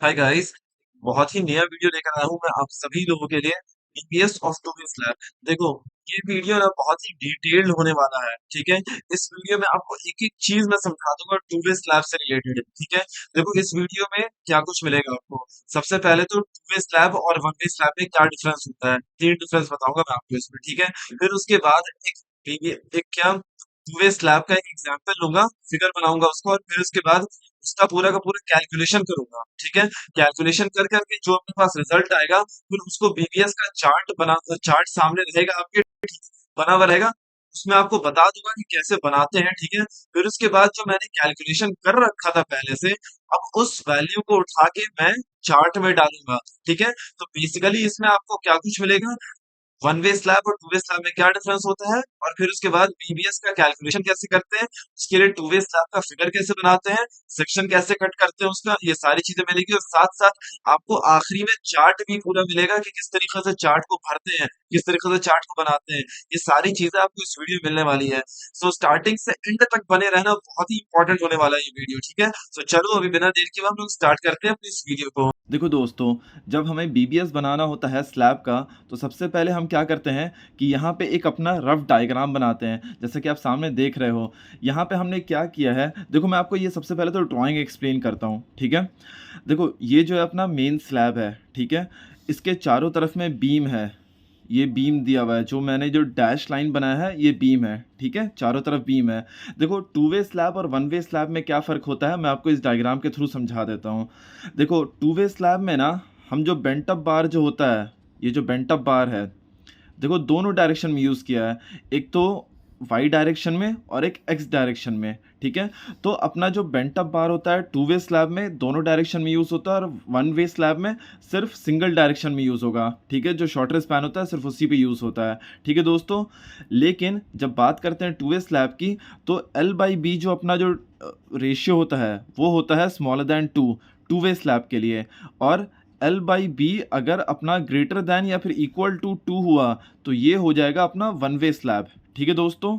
Hi guys. बहुत ही नया video लेकर आया हूँ मैं आप सभी लोगों के लिए। EPS of two way slab. देखो, ये वीडियो ना बहुत ही डिटेल्ड होने वाला है। ठीक है, इस वीडियो में आपको एक एक चीज मैं समझा दूंगा टू वे स्लैब से रिलेटेड। ठीक है, देखो इस वीडियो में क्या कुछ मिलेगा आपको। सबसे पहले तो टू वे स्लैब और वन वे स्लैब में क्या डिफरेंस होता है, तीन डिफरेंस बताऊंगा मैं आपको इसमें। ठीक है, फिर उसके बाद एक क्या टू वे स्लैब का एक एग्जांपल लूंगा, फिगर बनाऊंगा उसको, और फिर उसके बाद उसका पूरा का पूरा कैलकुलेशन करूंगा। ठीक है, कैलकुलेशन कर करके जो अपने पास रिजल्ट आएगा, फिर उसको बीबीएस का चार्ट सामने रहेगा आपके, बना हुआ रहेगा, उसमें आपको बता दूंगा कि कैसे बनाते हैं। ठीक है, फिर उसके बाद जो मैंने कैलकुलेशन कर रखा था पहले से, अब उस वैल्यू को उठा के मैं चार्ट में डालूंगा। ठीक है, तो बेसिकली इसमें आपको क्या कुछ मिलेगा, वन वे स्लैब और टू वे स्लैब में क्या डिफरेंस होता है, और फिर उसके बाद बीबीएस का कैलकुलेशन कैसे करते हैं, उसके लिए टू वे स्लैब का फिगर कैसे बनाते हैं, सेक्शन कैसे कट करते हैं उसका, ये सारी चीजें मिलेगी। और साथ साथ आपको आखिरी में चार्ट भी पूरा मिलेगा कि किस तरीके से चार्ट को भरते हैं, किस तरीके से चार्ट को बनाते हैं। ये सारी चीजें आपको इस वीडियो में मिलने वाली है। सो स्टार्टिंग से एंड तक बने रहना, बहुत ही इंपॉर्टेंट होने वाला है ये वीडियो। ठीक है, सो चलो अभी बिना देर के हम लोग स्टार्ट करते हैं अपनी इस वीडियो को। देखो दोस्तों, जब हमें बीबीएस बनाना होता है स्लैब का, तो सबसे पहले हम क्या करते हैं कि यहाँ पे एक अपना रफ डायग्राम बनाते हैं, जैसे कि आप सामने देख रहे हो। यहाँ पे हमने क्या किया है, देखो मैं आपको ये सबसे पहले तो ड्राइंग एक्सप्लेन करता हूँ। ठीक है, देखो ये जो है अपना मेन स्लैब है। ठीक है, इसके चारों तरफ में बीम है, ये बीम दिया हुआ है, जो मैंने जो डैश लाइन बनाया है ये बीम है। ठीक है, चारों तरफ बीम है। देखो टू वे स्लैब और वन वे स्लैब में क्या फ़र्क होता है, मैं आपको इस डायग्राम के थ्रू समझा देता हूँ। देखो टू वे स्लैब में ना, हम जो बेंट अप बार जो होता है, ये जो बेंट अप बार है, देखो दोनों डायरेक्शन में यूज़ किया है। एक तो वाई डायरेक्शन में और एक एक्स डायरेक्शन में। ठीक है, तो अपना जो बेंट अप बार होता है टू वे स्लैब में दोनों डायरेक्शन में यूज़ होता है, और वन वे स्लैब में सिर्फ सिंगल डायरेक्शन में यूज़ होगा। ठीक है, जो शॉर्टर स्पैन होता है सिर्फ उसी पे यूज़ होता है। ठीक है दोस्तों, लेकिन जब बात करते हैं टू वे स्लैब की, तो एल बाई बी जो अपना जो रेशियो होता है वो होता है smaller than two way slab के लिए। और एल बाई बी अगर अपना ग्रेटर दैन या फिर इक्वल टू टू हुआ, तो ये हो जाएगा अपना वन वे स्लैब। ठीक है दोस्तों,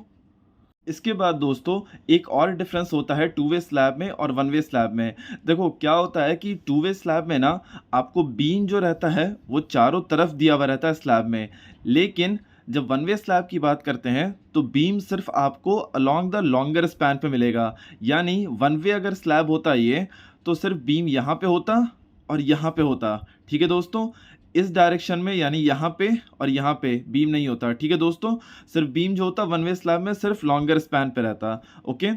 इसके बाद दोस्तों एक और डिफरेंस होता है टू वे स्लैब में और वन वे स्लैब में। देखो क्या होता है कि टू वे स्लैब में ना, आपको बीम जो रहता है वो चारों तरफ दिया हुआ रहता है स्लैब में, लेकिन जब वन वे स्लैब की बात करते हैं तो बीम सिर्फ आपको अलोंग द लॉन्गर स्पैन पे मिलेगा। यानी वन वे अगर स्लैब होता ये, तो सिर्फ बीम यहाँ पे होता और यहाँ पे होता। ठीक है दोस्तों, इस डायरेक्शन में यानी यहाँ पे और यहाँ पे बीम नहीं होता। ठीक है दोस्तों, सिर्फ बीम जो होता वन वे स्लैब में सिर्फ लॉन्गर स्पैन पे रहता। ओके,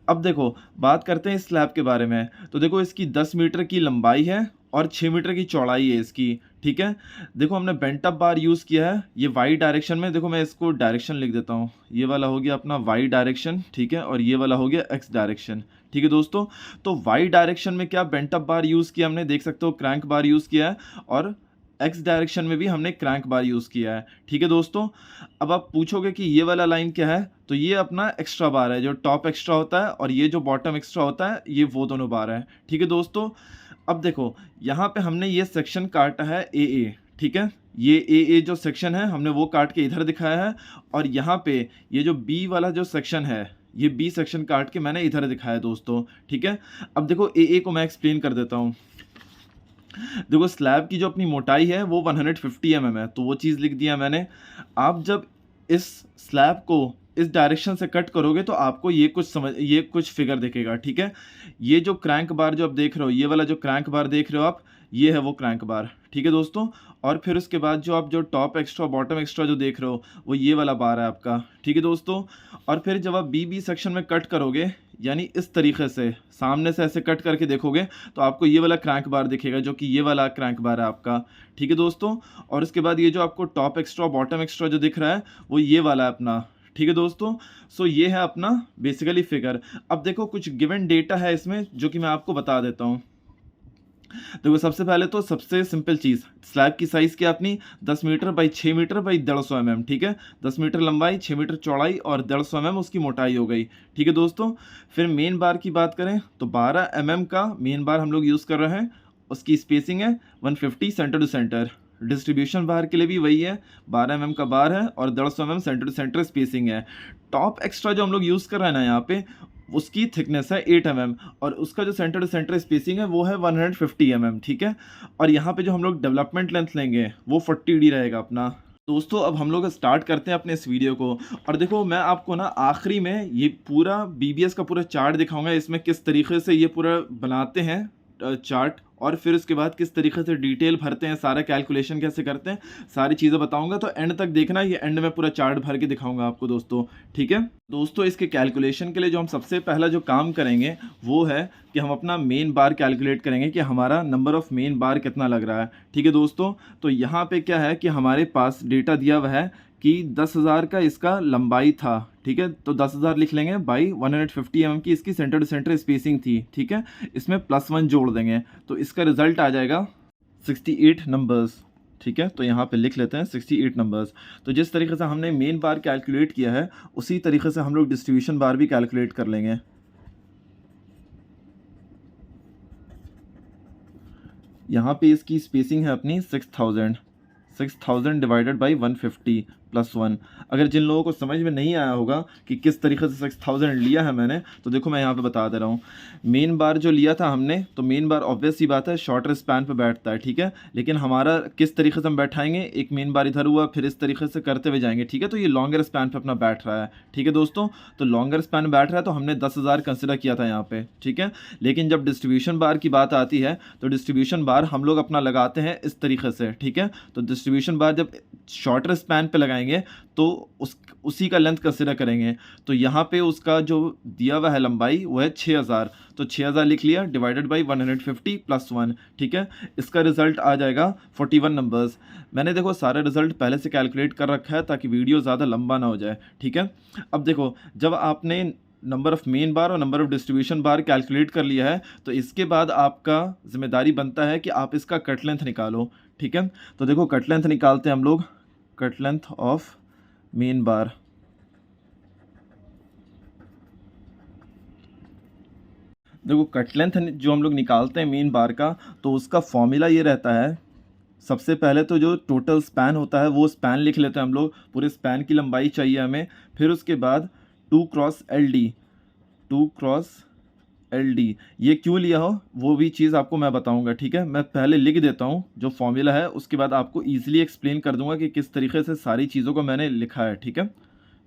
अब देखो बात करते हैं इस स्लैब के बारे में। तो देखो इसकी 10 मीटर की लंबाई है और 6 मीटर की चौड़ाई है इसकी। ठीक है, देखो हमने बेंट अप बार यूज़ किया है ये वाई डायरेक्शन में। देखो मैं इसको डायरेक्शन लिख देता हूँ, ये वाला हो गया अपना वाई डायरेक्शन। ठीक है, और ये वाला हो गया एक्स डायरेक्शन। ठीक है दोस्तों, तो वाई डायरेक्शन में क्या बेंट अप बार यूज़ किया हमने, देख सकते हो क्रैंक बार यूज़ किया है, और एक्स डायरेक्शन में भी हमने क्रैंक बार यूज़ किया है। ठीक है दोस्तों, अब आप पूछोगे कि ये वाला लाइन क्या है, तो ये अपना एक्स्ट्रा बार है, जो टॉप एक्स्ट्रा होता है, और ये जो बॉटम एक्स्ट्रा होता है, ये वो दोनों बार है। ठीक है दोस्तों, अब देखो यहाँ पे हमने ये सेक्शन काटा है ए। ठीक है, ये ए जो सेक्शन है हमने वो काट के इधर दिखाया है, और यहाँ पे ये जो बी वाला जो सेक्शन है, ये बी सेक्शन काट के मैंने इधर दिखाया है दोस्तों। ठीक है, अब देखो ए को मैं एक्सप्लेन कर देता हूँ। देखो स्लैब की जो अपनी मोटाई है वो 150 mm है, तो वो चीज़ लिख दिया मैंने। आप जब इस स्लैब को इस डायरेक्शन से कट करोगे तो आपको ये कुछ फिगर दिखेगा। ठीक है, ये जो क्रैंक बार जो आप देख रहे हो, ये वाला जो क्रैंक बार देख रहे हो आप, ये है वो क्रैंक बार। ठीक है दोस्तों, और फिर उसके बाद जो आप जो टॉप एक्स्ट्रा बॉटम एक्स्ट्रा जो देख रहे हो, वो ये वाला बार है आपका। ठीक है दोस्तों, और फिर जब आप बी सेक्शन में कट करोगे, यानी इस तरीके से सामने से ऐसे कट करके देखोगे, तो आपको ये वाला क्रैंक बार दिखेगा, जो कि ये वाला क्रैंक बार है आपका। ठीक है दोस्तों, और उसके बाद ये जो आपको टॉप एक्स्ट्रा बॉटम एक्स्ट्रा जो दिख रहा है, वो ये वाला है अपना। ठीक है दोस्तों, सो ये है अपना बेसिकली फिगर। अब देखो कुछ गिवन डेटा है इसमें जो कि मैं आपको बता देता हूँ। देखो सबसे पहले तो सबसे सिंपल चीज़, स्लैब की साइज़ क्या अपनी 10 metre by 6 metre by 150 mm। ठीक है, 10 मीटर लंबाई, 6 मीटर चौड़ाई और 150 mm उसकी मोटाई हो गई। ठीक है दोस्तों, फिर मेन बार की बात करें तो 12 mm का मेन बार हम लोग यूज़ कर रहे हैं। उसकी स्पेसिंग है 150 सेंटर टू सेंटर। डिस्ट्रीब्यूशन बार के लिए भी वही है, 12 mm का बार है और 150 mm centre to centre spacing है। टॉप एक्स्ट्रा जो हम लोग यूज़ कर रहे हैं ना यहाँ पे, उसकी थिकनेस है 8 mm और उसका जो सेंटर टू सेंटर स्पेसिंग है वो है 150 mm, ठीक है। और यहाँ पे जो हम लोग डेवलपमेंट लेंथ लेंगे वो 40D रहेगा अपना। दोस्तों अब हम लोग स्टार्ट करते हैं अपने इस वीडियो को। और देखो मैं आपको ना आखिरी में ये पूरा बीबीएस का पूरा चार्ट दिखाऊंगा, इसमें किस तरीके से ये पूरा बनाते हैं चार्ट, और फिर उसके बाद किस तरीके से डिटेल भरते हैं, सारा कैलकुलेशन कैसे करते हैं, सारी चीज़ें बताऊंगा। तो एंड तक देखना, ये एंड में पूरा चार्ट भर के दिखाऊंगा आपको दोस्तों, ठीक है। दोस्तों इसके कैलकुलेशन के लिए जो हम सबसे पहला जो काम करेंगे वो है कि हम अपना मेन बार कैलकुलेट करेंगे कि हमारा नंबर ऑफ़ मेन बार कितना लग रहा है, ठीक है दोस्तों। तो यहाँ पे क्या है कि हमारे पास डेटा दिया हुआ है कि 10,000 का इसका लंबाई था, ठीक है। तो 10,000 लिख लेंगे बाई 150 mm की इसकी सेंटर टू सेंटर स्पेसिंग थी, ठीक है। इसमें +1 जोड़ देंगे तो इसका रिजल्ट आ जाएगा 68 नंबर्स, ठीक है। तो यहाँ पे लिख लेते हैं 68 नंबर्स। तो जिस तरीके से हमने मेन बार कैलकुलेट किया है उसी तरीके से हम लोग डिस्ट्रीब्यूशन बार भी कैलकुलेट कर लेंगे। यहाँ पे इसकी स्पेसिंग है अपनी 6000 डिवाइडेड बाई 150 +1। अगर जिन लोगों को समझ में नहीं आया होगा कि किस तरीके से 6000 लिया है मैंने, तो देखो मैं यहाँ पे बता दे रहा हूँ। मेन बार जो लिया था हमने, तो मेन बार ऑब्वियस सी बात है शॉर्टर स्पैन पे बैठता है, ठीक है। लेकिन हमारा किस तरीके से हम बैठाएंगे, एक मेन बार इधर हुआ फिर इस तरीके से करते हुए जाएंगे, ठीक है। तो ये लॉन्गर स्पैन पे अपना बैठ रहा है, ठीक है दोस्तों। तो लॉन्गर स्पैन बैठ रहा है तो हमने 10,000 कंसिडर किया था यहाँ पे, ठीक है। लेकिन जब डिस्ट्रीब्यूशन बार की बात आती है तो डिस्ट्रीब्यूशन बार हम लोग अपना लगाते हैं इस तरीके से, ठीक है। तो डिस्ट्रीब्यूशन बार जब शॉर्टर स्पैन पे लगाएंगे तो उसी का लेंथ कंसिडर करेंगे। तो यहाँ पे उसका जो दिया हुआ है लंबाई वो है 6000, तो 6000 लिख लिया डिवाइडेड बाई 150 +1, ठीक है। इसका रिजल्ट आ जाएगा 41 नंबर्स। मैंने देखो सारा रिजल्ट पहले से कैलकुलेट कर रखा है ताकि वीडियो ज़्यादा लंबा ना हो जाए, ठीक है। अब देखो जब आपने नंबर ऑफ़ मेन बार और number of distribution bar calculate कर लिया है तो इसके बाद आपका जिम्मेदारी बनता है कि आप इसका कट लेंथ निकालो, ठीक है। तो देखो कट लेंथ निकालते हैं हम लोग, कट लेंथ ऑफ मेन बार। देखो कट लेंथ जो हम लोग निकालते हैं मेन बार का, तो उसका फॉर्मूला ये रहता है। सबसे पहले तो जो टोटल स्पैन होता है वो स्पैन लिख लेते हैं हम लोग, पूरे स्पैन की लंबाई चाहिए हमें। फिर उसके बाद 2 क्रॉस एल डी, ये क्यों लिया हो वो भी चीज़ आपको मैं बताऊंगा, ठीक है। मैं पहले लिख देता हूँ जो फॉर्मूला है, उसके बाद आपको ईजिली एक्सप्लेन कर दूंगा कि किस तरीके से सारी चीज़ों को मैंने लिखा है, ठीक है।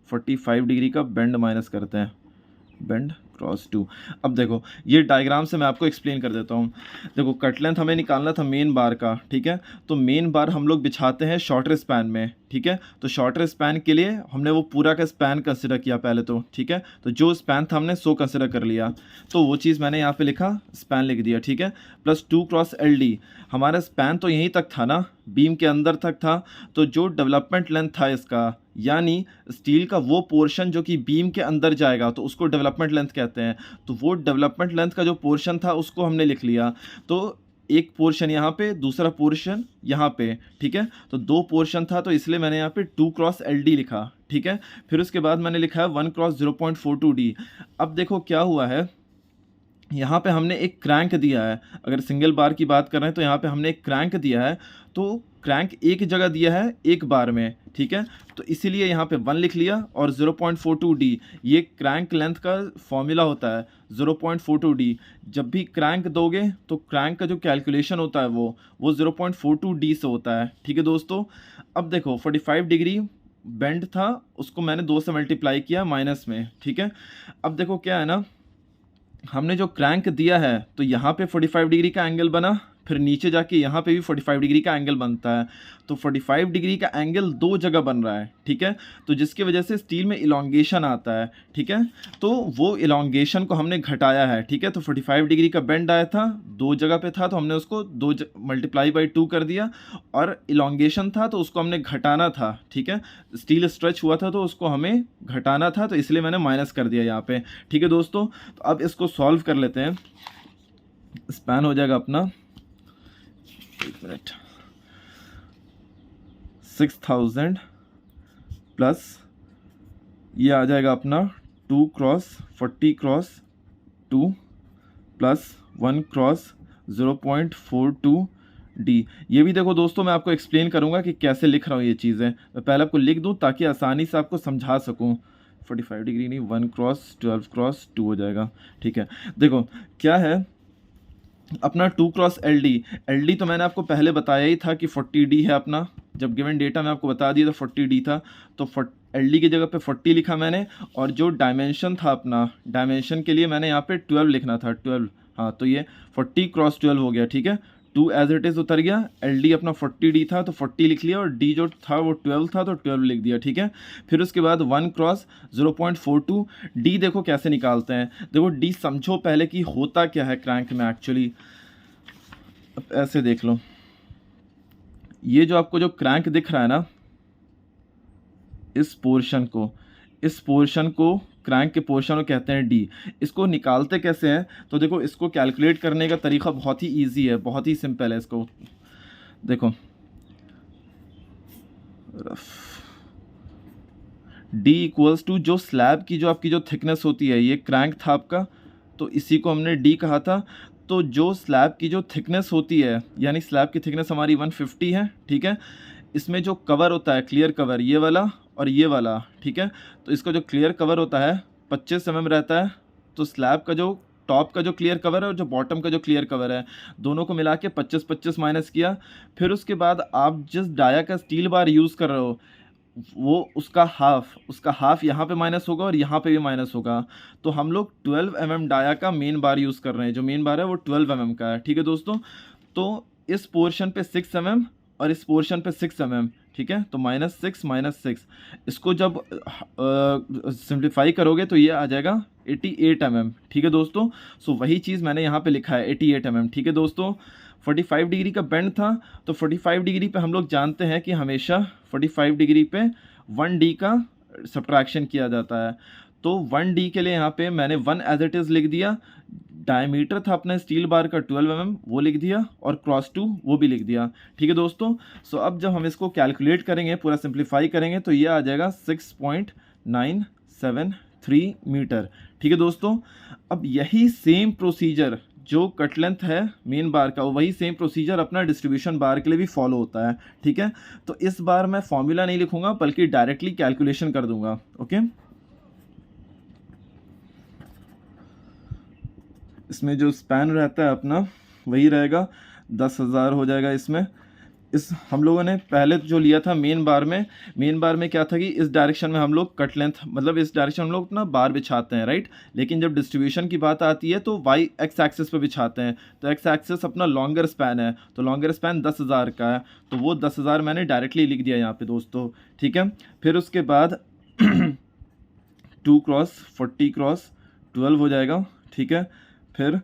45 डिग्री का बेंड माइनस करते हैं, बेंड क्रॉस 2। अब देखो ये डायग्राम से मैं आपको एक्सप्लेन कर देता हूँ। देखो कट लेंथ हमें निकालना था मेन बार का, ठीक है। तो मेन बार हम लोग बिछाते हैं शॉर्टर स्पैन में, ठीक है। तो शॉर्टर स्पैन के लिए हमने वो पूरा का स्पैन कंसिडर किया पहले तो, ठीक है। तो जो स्पैन था हमने 100 कंसिडर कर लिया, तो वो चीज़ मैंने यहाँ पे लिखा, स्पैन लिख दिया, ठीक है। +2 क्रॉस एल डी, हमारा स्पैन तो यहीं तक था ना, बीम के अंदर तक था। तो जो डेवलपमेंट लेंथ था इसका, यानी स्टील का वो पोर्शन जो कि बीम के अंदर जाएगा तो उसको डेवलपमेंट लेंथ कहते हैं। तो वो डेवलपमेंट लेंथ का जो पोर्शन था उसको हमने लिख लिया। तो एक पोर्शन यहाँ पे, दूसरा पोर्शन यहाँ पे, ठीक है। तो 2 पोर्शन था तो इसलिए मैंने यहाँ पे 2 क्रॉस एल डी लिखा, ठीक है। फिर उसके बाद मैंने लिखा है 1 क्रॉस 0.42 डी। अब देखो क्या हुआ है, यहाँ पे हमने एक क्रैंक दिया है। अगर सिंगल बार की बात कर रहे हैं तो यहाँ पे हमने एक क्रैंक दिया है, तो क्रैंक एक जगह दिया है एक बार में, ठीक है। तो इसीलिए यहाँ पे 1 लिख लिया और 0.42 डी, ये क्रैंक लेंथ का फॉर्मूला होता है 0.42 डी। जब भी क्रैंक दोगे तो क्रैंक का जो कैलकुलेशन होता है वो 0.42 डी से होता है, ठीक है दोस्तों। अब देखो 45 डिग्री बेंड था, उसको मैंने 2 से मल्टीप्लाई किया माइनस में, ठीक है। अब देखो क्या है ना, हमने जो क्रैंक दिया है तो यहाँ पे 45 डिग्री का एंगल बना, फिर नीचे जाके यहाँ पे भी 45 डिग्री का एंगल बनता है। तो 45 डिग्री का एंगल 2 जगह बन रहा है, ठीक है। तो जिसकी वजह से स्टील में इलोंगेशन आता है, ठीक है। तो वो इलोंगेशन को हमने घटाया है, ठीक है। तो 45 डिग्री का बेंड आया था, 2 जगह पे था तो हमने उसको 2 मल्टीप्लाई बाई 2 कर दिया, और इलोंगेशन था तो उसको हमने घटाना था, ठीक है। स्टील स्ट्रेच हुआ था तो उसको हमें घटाना था, तो इसलिए मैंने माइनस कर दिया यहाँ पे, ठीक है दोस्तों। तो अब इसको सॉल्व कर लेते हैं। स्पैन हो जाएगा अपना, एक मिनट, 6000 प्लस ये आ जाएगा अपना 2 cross 40 cross 2 plus 1 cross 0.42 D. ये भी देखो दोस्तों मैं आपको एक्सप्लेन करूंगा कि कैसे लिख रहा हूँ ये चीज़ें। मैं पहले आपको लिख दूं ताकि आसानी से आपको समझा सकूं। 45 डिग्री नहीं, 1 क्रॉस 12 क्रॉस 2 हो जाएगा। ठीक है, देखो क्या है अपना 2 क्रॉस एल डी तो मैंने आपको पहले बताया ही था कि 40D है अपना। जब गिवन डेटा मैं आपको बता दिया था 40D था, तो एल डी की जगह पे 40 लिखा मैंने। और जो डायमेंशन था अपना, डायमेंशन के लिए मैंने यहाँ पे 12 लिखना था, 12। हाँ, तो ये 40 क्रॉस 12 हो गया। ठीक है, 2 एज इट इज़ उतर गया। एल डी अपना 40D था तो 40 लिख लिया, और डी जो था वो 12 था तो 12 लिख दिया। ठीक है, फिर उसके बाद 1 क्रॉस 0.42। डी देखो कैसे निकालते हैं। देखो डी समझो पहले कि होता क्या है क्रैंक में एक्चुअली। अब ऐसे देख लो, ये जो आपको जो क्रैंक दिख रहा है ना, इस पोर्शन को क्रैंक के पोर्शन को कहते हैं डी। इसको निकालते कैसे हैं, तो देखो इसको कैलकुलेट करने का तरीका बहुत ही इजी है, बहुत ही सिंपल है। इसको देखो, डी इक्वल्स टू जो स्लैब की जो आपकी जो थिकनेस होती है, ये क्रैंक था आपका, तो इसी को हमने डी कहा था। तो जो स्लैब की जो थिकनेस होती है, यानी स्लैब की थिकनेस हमारी 150 है। ठीक है, इसमें जो कवर होता है, क्लियर कवर, ये वाला और ये वाला। ठीक है, तो इसका जो क्लियर कवर होता है 25 mm रहता है। तो स्लैब का जो टॉप का जो क्लियर कवर है और जो बॉटम का जो क्लियर कवर है, दोनों को मिला के 25-25 माइनस किया। फिर उसके बाद आप जिस डाया का स्टील बार यूज़ कर रहे हो, वो उसका हाफ यहाँ पे माइनस होगा और यहाँ पे भी माइनस होगा। तो हम लोग 12 mm डाया का मेन बार यूज़ कर रहे हैं। जो मेन बार है वो 12 mm का है। ठीक है दोस्तों, तो इस पोर्शन पे 6 mm और इस पोर्शन पे 6 mm। ठीक है, तो -6 इसको जब सिंप्लीफाई करोगे तो ये आ जाएगा 88 mm। ठीक है दोस्तों, सो वही चीज़ मैंने यहाँ पे लिखा है 88 mm। ठीक है दोस्तों, 45 डिग्री का बेंड था, तो 45 डिग्री पे हम लोग जानते हैं कि हमेशा 45 डिग्री पे 1D का सब्ट्रैक्शन किया जाता है। तो 1D के लिए यहाँ पे मैंने 1 एज इट इज़ लिख दिया। डायमीटर था अपने स्टील बार का 12 mm, वो लिख दिया, और क्रॉस 2 वो भी लिख दिया। ठीक है दोस्तों, सो अब जब हम इसको कैलकुलेट करेंगे, पूरा सिंप्लीफाई करेंगे, तो ये आ जाएगा 6.973 मीटर। ठीक है दोस्तों, अब यही सेम प्रोसीजर जो कट लेंथ है मेन बार का, वही सेम प्रोसीजर अपना डिस्ट्रीब्यूशन बार के लिए भी फॉलो होता है। ठीक है, तो इस बार मैं फॉर्मूला नहीं लिखूंगा, बल्कि डायरेक्टली कैलकुलेशन कर दूंगा। ओके, इसमें जो स्पैन रहता है अपना वही रहेगा, 10,000 हो जाएगा इसमें। इस हम लोगों ने पहले जो लिया था मेन बार में क्या था कि इस डायरेक्शन में हम लोग कट लेंथ, मतलब इस डायरेक्शन हम लोग अपना बार बिछाते हैं, राइट। लेकिन जब डिस्ट्रीब्यूशन की बात आती है तो वाई एक्स एक्सिस पे बिछाते हैं। तो एक्स एक्सिस अपना लॉन्गर स्पैन है, तो लॉन्गर स्पैन 10,000 का है, तो वो 10,000 मैंने डायरेक्टली लिख दिया यहाँ पे दोस्तों। ठीक है, फिर उसके बाद 2 क्रॉस 40 क्रॉस 12 हो जाएगा। ठीक है, फिर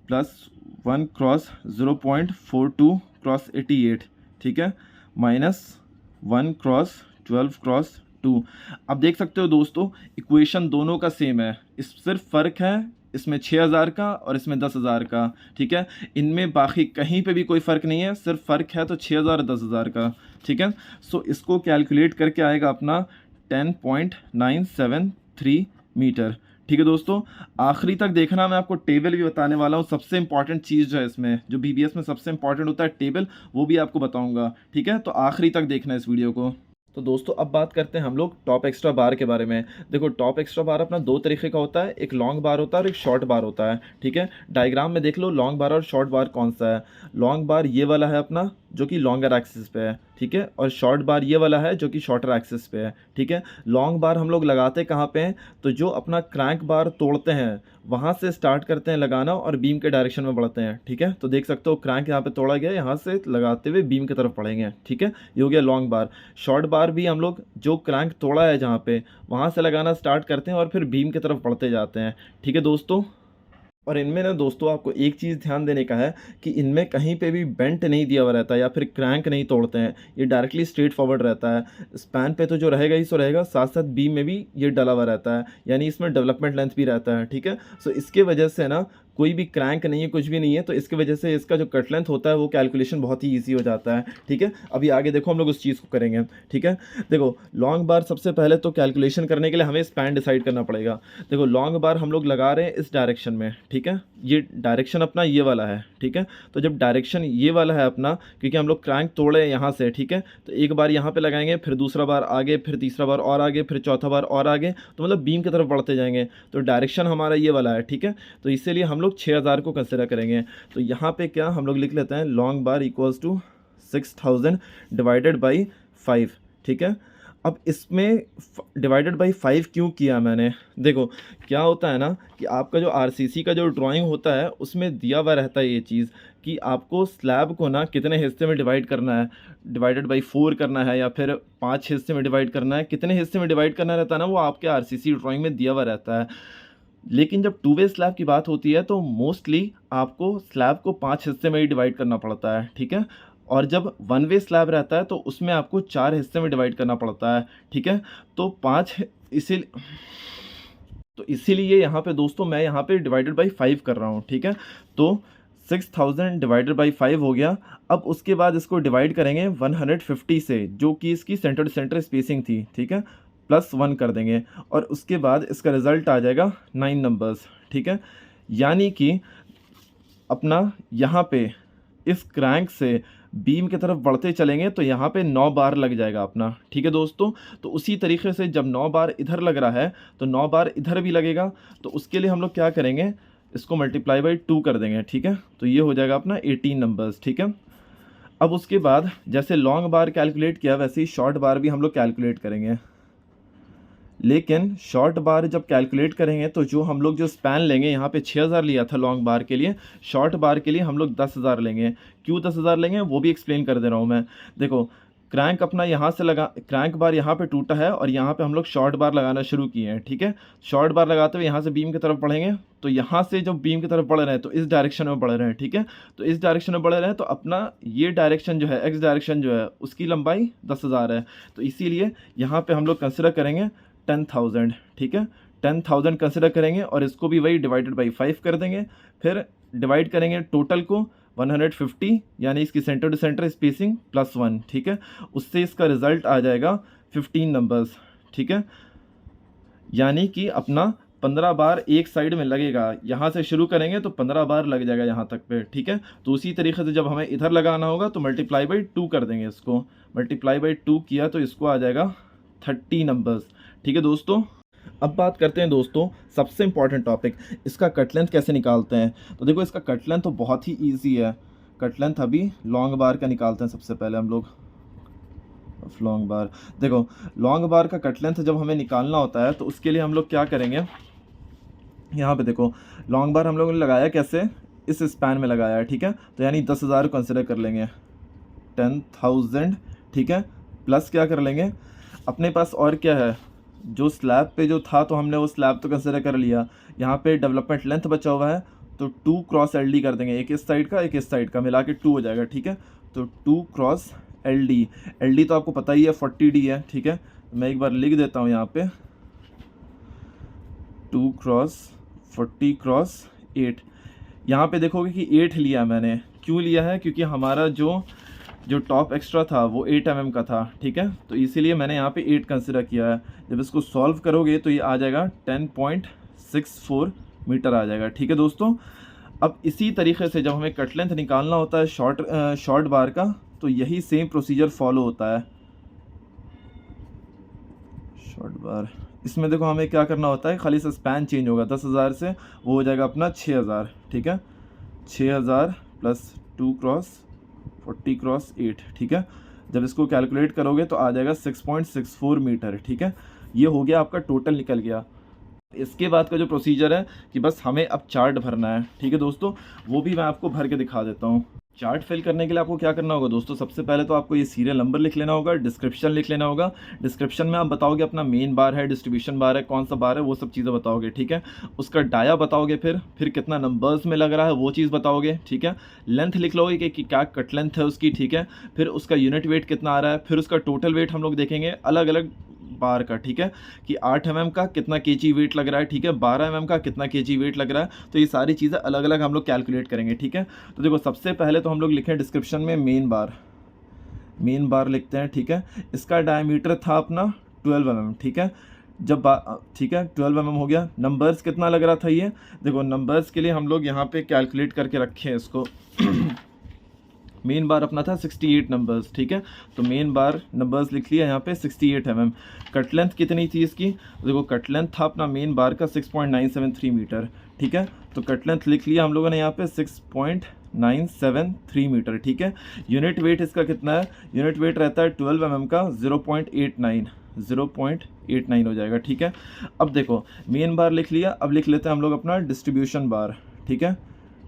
प्लस 1 क्रॉस 0.42 क्रॉस 88। ठीक है, माइनस 1 क्रॉस 12 क्रॉस 2। अब देख सकते हो दोस्तों, इक्वेशन दोनों का सेम है, इस सिर्फ फ़र्क है इसमें 6,000 का और इसमें 10,000 का। ठीक है, इनमें बाकी कहीं पे भी कोई फ़र्क नहीं है, सिर्फ फ़र्क है तो 6,000 और 10,000 का। ठीक है, सो इसको कैलकुलेट करके आएगा अपना 10.973 मीटर। ठीक है दोस्तों, आखिरी तक देखना, मैं आपको टेबल भी बताने वाला हूँ। सबसे इंपॉर्टेंट चीज़ जो है इसमें, जो बीबीएस में सबसे इंपॉर्टेंट होता है टेबल, वो भी आपको बताऊंगा। ठीक है, तो आखिरी तक देखना इस वीडियो को। तो दोस्तों अब बात करते हैं हम लोग टॉप एक्स्ट्रा बार के बारे में। देखो टॉप एक्स्ट्रा बार अपना दो तरीके का होता है, एक लॉन्ग बार होता है और एक शॉर्ट बार होता है। ठीक है, डायग्राम में देख लो लॉन्ग बार और शॉर्ट बार कौन सा है। लॉन्ग बार ये वाला है अपना, जो कि लॉन्गर एक्सिस पे है। ठीक है, और शॉर्ट बार ये वाला है जो कि शॉर्टर एक्सिस पे है। ठीक है, लॉन्ग बार हम लोग लगाते कहाँ पे हैं, तो जो अपना क्रैंक बार तोड़ते हैं वहाँ से स्टार्ट करते हैं लगाना और बीम के डायरेक्शन में बढ़ते हैं। ठीक है, तो देख सकते हो क्रैंक यहाँ पे तोड़ा गया, यहाँ से लगाते हुए बीम की तरफ बढ़ेंगे। ठीक है, ये हो गया लॉन्ग बार। शॉर्ट बार भी हम लोग जो क्रैंक तोड़ा है जहाँ पे, वहाँ से लगाना स्टार्ट करते हैं और फिर बीम की तरफ बढ़ते जाते हैं। ठीक है दोस्तों, और इनमें ना दोस्तों आपको एक चीज़ ध्यान देने का है कि इनमें कहीं पे भी बेंट नहीं दिया हुआ रहता है या फिर क्रैंक नहीं तोड़ते हैं, ये डायरेक्टली स्ट्रेट फॉरवर्ड रहता है। स्पैन पे तो जो रहेगा ही सो रहेगा, साथ साथ बीम में भी ये डला हुआ रहता है, यानी इसमें डेवलपमेंट लेंथ भी रहता है। ठीक है, सो इसके वजह से ना कोई भी क्रैंक नहीं है, कुछ भी नहीं है, तो इसकी वजह से इसका जो कट लेंथ होता है वो कैलकुलेशन बहुत ही ईज़ी हो जाता है, ठीक है। अभी आगे देखो हम लोग उस चीज़ को करेंगे, ठीक है। देखो लॉन्ग बार सबसे पहले तो कैलकुलेशन करने के लिए हमें स्पैन डिसाइड करना पड़ेगा। देखो लॉन्ग बार हम लोग लगा रहे हैं इस डायरेक्शन में, ठीक है। ये डायरेक्शन अपना ये वाला है, ठीक है। तो जब डायरेक्शन ये वाला है अपना, क्योंकि हम लोग क्रैंक तोड़े हैं यहाँ से, ठीक है, तो एक बार यहाँ पे लगाएंगे, फिर दूसरा बार आगे, फिर तीसरा बार और आगे, फिर चौथा बार और आगे, तो मतलब बीम की तरफ बढ़ते जाएंगे। तो डायरेक्शन हमारा ये वाला है, ठीक है। तो इसीलिए हम लोग 6000 को कंसिडर करेंगे। तो यहाँ पे क्या हम लोग लिख लेते हैं, long bar equals to 6000 divided by 5, ठीक है। अब इसमें डिवाइडेड बाई 5 क्यों किया मैंने, देखो क्या होता है ना कि आपका जो आरसीसी का जो ड्राइंग होता है उसमें दिया हुआ रहता है ये चीज़ कि आपको स्लैब को ना कितने हिस्से में डिवाइड करना है, डिवाइडेड बाई 4 करना है या फिर 5 हिस्से में डिवाइड करना है, कितने हिस्से में डिवाइड करना रहता है ना, वो आपके आरसीसी ड्राइंग में दिया हुआ रहता है। लेकिन जब टू वे स्लैब की बात होती है तो मोस्टली आपको स्लैब को 5 हिस्से में ही डिवाइड करना पड़ता है, ठीक है। और जब वन वे स्लैब रहता है तो उसमें आपको 4 हिस्से में डिवाइड करना पड़ता है, ठीक है। तो 5 इसीलिए यहाँ पे दोस्तों मैं यहाँ पे डिवाइडेड बाई 5 कर रहा हूँ, ठीक है। तो 6000 डिवाइडेड बाई 5 हो गया। अब उसके बाद इसको डिवाइड करेंगे 150 से, जो कि इसकी सेंटर टू सेंटर स्पेसिंग थी, ठीक है, प्लस 1 कर देंगे और उसके बाद इसका रिज़ल्ट आ जाएगा 9 नंबर्स, ठीक है। यानी कि अपना यहाँ पे इस क्रैंक से बीम की तरफ बढ़ते चलेंगे तो यहाँ पे 9 बार लग जाएगा अपना, ठीक है दोस्तों। तो उसी तरीके से जब 9 बार इधर लग रहा है तो 9 बार इधर भी लगेगा। तो उसके लिए हम लोग क्या करेंगे, इसको मल्टीप्लाई बाई 2 कर देंगे, ठीक है। तो ये हो जाएगा अपना 18 नंबर्स, ठीक है। अब उसके बाद जैसे लॉन्ग बार कैलकुलेट किया वैसे ही शॉर्ट बार भी हम लोग कैलकुलेट करेंगे। लेकिन शॉर्ट बार जब कैलकुलेट करेंगे तो जो हम लोग जो स्पैन लेंगे, यहाँ पे 6000 लिया था लॉन्ग बार के लिए, शॉर्ट बार के लिए हम लोग 10000 लेंगे। क्यों 10000 लेंगे वो भी एक्सप्लेन कर दे रहा हूँ मैं। देखो क्रैंक अपना यहाँ से लगा, क्रैंक बार यहाँ पे टूटा है और यहाँ पे हम लोग शॉर्ट बार लगाना शुरू किए हैं, ठीक है। शॉर्ट बार लगाते हुए यहाँ से बीम की तरफ बढ़ेंगे तो यहाँ से जब बीम की तरफ बढ़ रहे हैं तो इस डायरेक्शन में बढ़ रहे हैं, ठीक है। तो इस डायरेक्शन में बढ़ रहे हैं तो अपना ये डायरेक्शन जो है, एक्स डायरेक्शन जो है, उसकी लंबाई 10000 है। तो इसीलिए यहाँ पे हम लोग कंसिडर करेंगे 10,000, ठीक है। 10,000 कंसिडर करेंगे और इसको भी वही डिवाइडेड बाई 5 कर देंगे। फिर डिवाइड करेंगे टोटल को 150, यानी इसकी centre to centre spacing plus 1, ठीक है। उससे इसका रिजल्ट आ जाएगा 15 नंबर्स, ठीक है। यानी कि अपना 15 बार एक साइड में लगेगा। यहाँ से शुरू करेंगे तो 15 बार लग जाएगा यहाँ तक पे, ठीक है। तो उसी तरीके से जब हमें इधर लगाना होगा तो मल्टीप्लाई बाई 2 कर देंगे इसको। मल्टीप्लाई बाई 2 किया तो इसको आ जाएगा 30 नंबर्स, ठीक है दोस्तों। अब बात करते हैं दोस्तों सबसे इम्पॉर्टेंट टॉपिक, इसका कट लेंथ कैसे निकालते हैं। तो देखो इसका कट लेंथ तो बहुत ही ईजी है। कट लेंथ अभी लॉन्ग बार का निकालते हैं सबसे पहले हम लोग। लॉन्ग बार, देखो लॉन्ग बार का कट लेंथ जब हमें निकालना होता है तो उसके लिए हम लोग क्या करेंगे, यहाँ पे देखो लॉन्ग बार हम लोगों ने लगाया कैसे, इस स्पैन में लगाया है, ठीक है। तो यानी 10,000 कंसिडर कर लेंगे, 10,000, ठीक है। प्लस क्या कर लेंगे, अपने पास और क्या है, जो स्लैब पे जो था तो हमने वो स्लैब तो कंसिडर कर लिया। यहाँ पे डेवलपमेंट लेंथ बचा हुआ है तो 2 क्रॉस एल डी कर देंगे, एक इस साइड का एक इस साइड का, मिला के 2 हो जाएगा, ठीक है। तो 2 क्रॉस एल डी तो आपको पता ही है 40D है, ठीक है। मैं एक बार लिख देता हूँ यहाँ पे 2 क्रॉस 40 क्रॉस 8। यहाँ पे देखोगे कि 8 लिया मैंने, क्यों लिया है, क्योंकि हमारा जो टॉप एक्स्ट्रा था वो 8 mm का था, ठीक है। तो इसीलिए मैंने यहाँ पे 8 कंसिडर किया है। जब इसको सॉल्व करोगे तो ये आ जाएगा 10.64 मीटर आ जाएगा, ठीक है दोस्तों। अब इसी तरीके से जब हमें कट लेंथ निकालना होता है शॉर्ट बार का, तो यही सेम प्रोसीजर फॉलो होता है। शॉर्ट बार, इसमें देखो हमें क्या करना होता है, खाली सा स्पैन चेंज होगा, 10,000 से वो हो जाएगा अपना 6,000, ठीक है। 6,000 प्लस 2 क्रॉस 40 क्रॉस 8, ठीक है। जब इसको कैलकुलेट करोगे तो आ जाएगा 6.64 मीटर, ठीक है। ये हो गया आपका टोटल निकल गया। इसके बाद का जो प्रोसीजर है कि बस हमें अब चार्ट भरना है, ठीक है दोस्तों। वो भी मैं आपको भर के दिखा देता हूँ। चार्ट फिल करने के लिए आपको क्या करना होगा दोस्तों, सबसे पहले तो आपको ये सीरियल नंबर लिख लेना होगा, डिस्क्रिप्शन लिख लेना होगा। डिस्क्रिप्शन में आप बताओगे अपना मेन बार है, डिस्ट्रीब्यूशन बार है, कौन सा बार है, वो सब चीज़ें बताओगे, ठीक है। उसका डाया बताओगे, फिर कितना नंबर्स में लग रहा है वो चीज़ बताओगे, ठीक है। लेंथ लिख लोगे कि क्या कट लेंथ है उसकी, ठीक है। फिर उसका यूनिट वेट कितना आ रहा है, फिर उसका टोटल वेट हम लोग देखेंगे। अलग अलग बार का, ठीक है, कि 8 mm का कितना केजी वेट लग रहा है, ठीक है, 12 mm का कितना केजी वेट लग रहा है। तो ये सारी चीज़ें अलग अलग हम लोग कैलकुलेट करेंगे, ठीक है। तो देखो सबसे पहले तो हम लोग लिखें डिस्क्रिप्शन में मेन बार लिखते हैं, ठीक है। इसका डायमीटर था अपना 12 mm, ठीक है। ठीक है 12 mm हो गया। नंबर्स कितना लग रहा था ये, देखो नंबर्स के लिए हम लोग यहाँ पे कैलकुलेट करके रखे हैं इसको। मेन बार अपना था 68 नंबर्स, ठीक है। तो मेन बार नंबर्स लिख लिया यहाँ पे 68 mm। कट लेंथ कितनी थी इसकी, देखो कट लेंथ था अपना मेन बार का 6.973 मीटर, ठीक है। तो कट लेंथ लिख लिया हम लोगों ने यहाँ पे 6.973 मीटर, ठीक है। यूनिट वेट इसका कितना है, यूनिट वेट रहता है 12 mm का 0.89 हो जाएगा, ठीक है। अब देखो मेन बार लिख लिया, अब लिख लेते हैं हम लोग अपना डिस्ट्रीब्यूशन बार, ठीक है।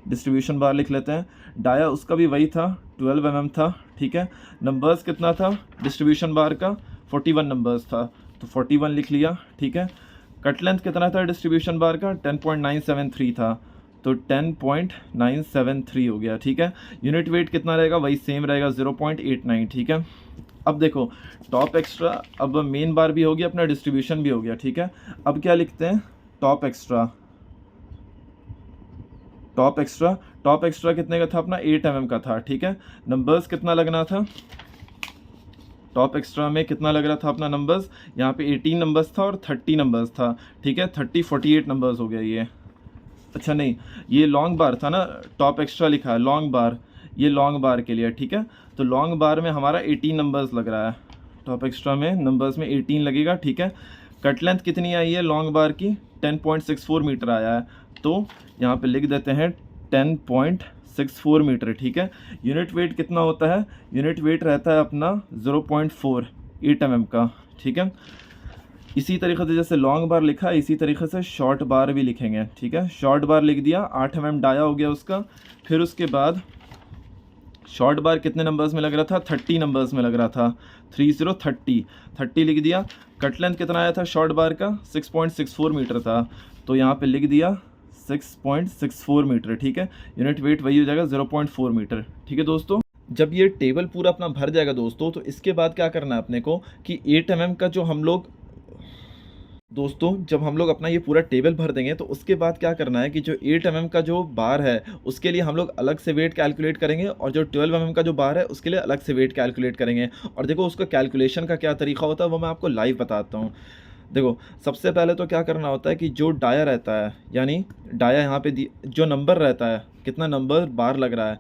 डिस्ट्रीब्यूशन बार लिख लेते हैं। डाया उसका भी वही था, 12 mm था, ठीक है। नंबर्स कितना था डिस्ट्रीब्यूशन बार का, 41 नंबर्स था, तो 41 लिख लिया, ठीक है। कट लेंथ कितना था डिस्ट्रीब्यूशन बार का, 10.973 था, तो 10.973 हो गया, ठीक है। यूनिट वेट कितना रहेगा, वही सेम रहेगा 0.89, ठीक है। अब देखो टॉप एक्स्ट्रा, अब मेन बार भी हो गया अपना, डिस्ट्रीब्यूशन भी हो गया, ठीक है। अब क्या लिखते हैं, टॉप एक्स्ट्रा कितने का था अपना, 8 mm का था, ठीक है। नंबर्स कितना लगना था, टॉप एक्स्ट्रा में कितना लग रहा था अपना नंबर्स, यहाँ पे 18 नंबर्स था और 30 नंबर्स था, ठीक है। 48 नंबर्स हो गया ये, अच्छा नहीं ये लॉन्ग बार था ना, टॉप एक्स्ट्रा लिखा है लॉन्ग बार, ये लॉन्ग बार के लिए, ठीक है। तो लॉन्ग बार में हमारा 18 नंबर्स लग रहा है, टॉप एक्स्ट्रा में नंबर्स में 18 लगेगा, ठीक है। कट लेंथ कितनी आई है लॉन्ग बार की, 10.64 मीटर आया है, तो यहाँ पे लिख देते हैं 10.64 मीटर, ठीक है। यूनिट वेट कितना होता है, यूनिट वेट रहता है अपना 0.48 mm का, ठीक है। इसी तरीके से जैसे लॉन्ग बार लिखा है, इसी तरीके से शॉर्ट बार भी लिखेंगे, ठीक है। शॉर्ट बार लिख दिया, 8 mm डाया हो गया उसका। फिर उसके बाद शॉर्ट बार कितने नंबर्स में लग रहा था, 30 नंबर्स में लग रहा था, 30 लिख दिया। कट लेंथ कितना आया था शॉर्ट बार का, 6.64 मीटर था, तो यहाँ पे लिख दिया 6.64 मीटर, ठीक है। यूनिट वेट वही हो जाएगा 0.4 मीटर, ठीक है दोस्तों। जब ये टेबल पूरा अपना भर जाएगा दोस्तों, तो इसके बाद क्या करना है अपने को कि 8 mm का जो हम लोग दोस्तों जब हम लोग अपना ये पूरा टेबल भर देंगे, तो उसके बाद क्या करना है कि जो 8 mm का जो बार है उसके लिए हम लोग अलग से वेट कैलकुलेट करेंगे, और जो 12 mm का जो बार है उसके लिए अलग से वेट कैलकुलेट करेंगे। और देखो उसका कैलकुलेशन का क्या तरीका होता है वो मैं आपको लाइव बताता हूँ। देखो सबसे पहले तो क्या करना होता है कि जो डाया रहता है, यानी डाया यहाँ पे जो नंबर रहता है, कितना नंबर बार लग रहा है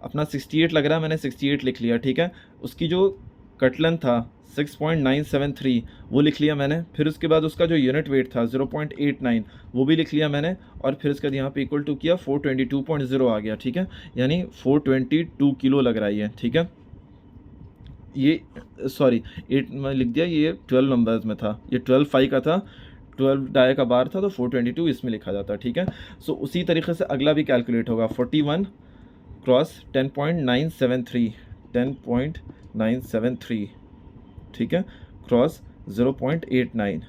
अपना 68 लग रहा है, मैंने 68 लिख लिया, ठीक है। उसकी जो कट लेंथ था 6.973 वो लिख लिया मैंने। फिर उसके बाद उसका जो यूनिट वेट था 0.89 वो भी लिख लिया मैंने। और फिर उसके बाद यहाँ पे इक्वल टू किया 422.0 आ गया, ठीक है, यानी 422 किलो लग रहा है ये, ठीक है। ये सॉरी 8 में लिख दिया, ये 12 नंबर्स में था, ये 12 का था, 12 डाया का बार था, तो 422 इसमें लिखा जाता है, ठीक है। सो उसी तरीके से अगला भी कैलकुलेट होगा, 41 क्रॉस 10.973 ठीक है, क्रॉस 0.89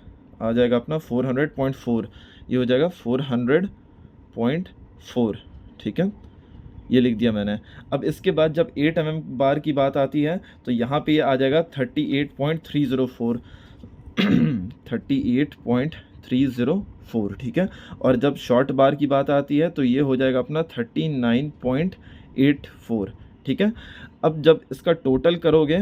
आ जाएगा अपना 400.4, ये हो जाएगा 400.4, ठीक है, ये लिख दिया मैंने। अब इसके बाद जब 8 mm बार की बात आती है तो यहाँ पे ये आ जाएगा 38.304 38.304, ठीक है। और जब शॉर्ट बार की बात आती है तो ये हो जाएगा अपना 39.84, ठीक है। अब जब इसका टोटल करोगे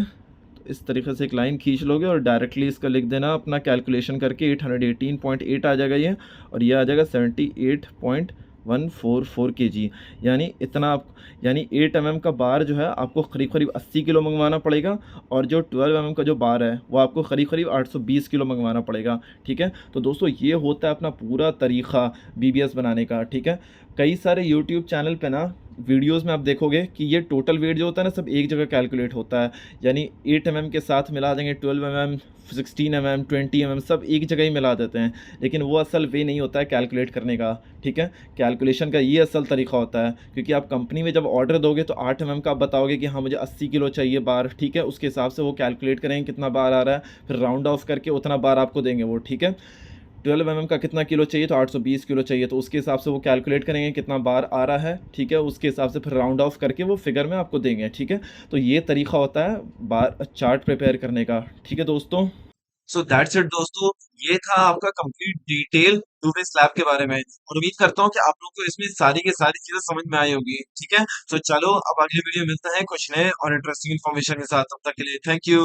तो इस तरीके से एक लाइन खींच लोगे और डायरेक्टली इसका लिख देना अपना कैलकुलेशन करके 818.8 आ जाएगा ये, और ये आ जाएगा 78.144 kg, यानी इतना आप, यानी 8 mm का बार जो है आपको करीब 80 किलो मंगवाना पड़ेगा, और जो 12 mm का जो बार है वो आपको करीब 820 किलो मंगवाना पड़ेगा, ठीक है। तो दोस्तों ये होता है अपना पूरा तरीक़ा BBS बनाने का, ठीक है। कई सारे YouTube चैनल पे ना वीडियोस में आप देखोगे कि ये टोटल वेट जो होता है ना सब एक जगह कैलकुलेट होता है, यानी 8 mm के साथ मिला देंगे 12 mm, 16 mm, 20 mm सब एक जगह ही मिला देते हैं, लेकिन वो असल वे नहीं होता है कैलकुलेट करने का, ठीक है। कैलकुलेशन का ये असल तरीका होता है, क्योंकि आप कंपनी में जब ऑर्डर दोगे तो 8 mm का आप बताओगे कि हाँ मुझे 80 किलो चाहिए बार, ठीक है, उसके हिसाब से वो कैलकुलेट करेंगे कितना बार आ रहा है, फिर राउंड ऑफ करके उतना बार आपको देंगे वो, ठीक है। 12 mm का कितना किलो चाहिए, तो 820 किलो चाहिए, तो उसके हिसाब से वो कैलकुलेट करेंगे कितना बार आ रहा है, ठीक है, उसके हिसाब से फिर राउंड ऑफ करके वो फिगर में आपको देंगे, ठीक है। तो ये तरीका होता है बार चार्ट प्रिपेयर करने का, ठीक है दोस्तों। सो दैट्स इट दोस्तों, ये था आपका कंप्लीट डिटेल यूवी स्लैब के बारे में, और उम्मीद करता हूँ कि आप लोग को इसमें सारी की सारी चीजें समझ में आई होगी। ठीक है, तो चलो अब अगली वीडियो मिलते हैं कुछ नए और इंटरेस्टिंग इन्फॉर्मेशन के साथ, तब तक के लिए थैंक यू।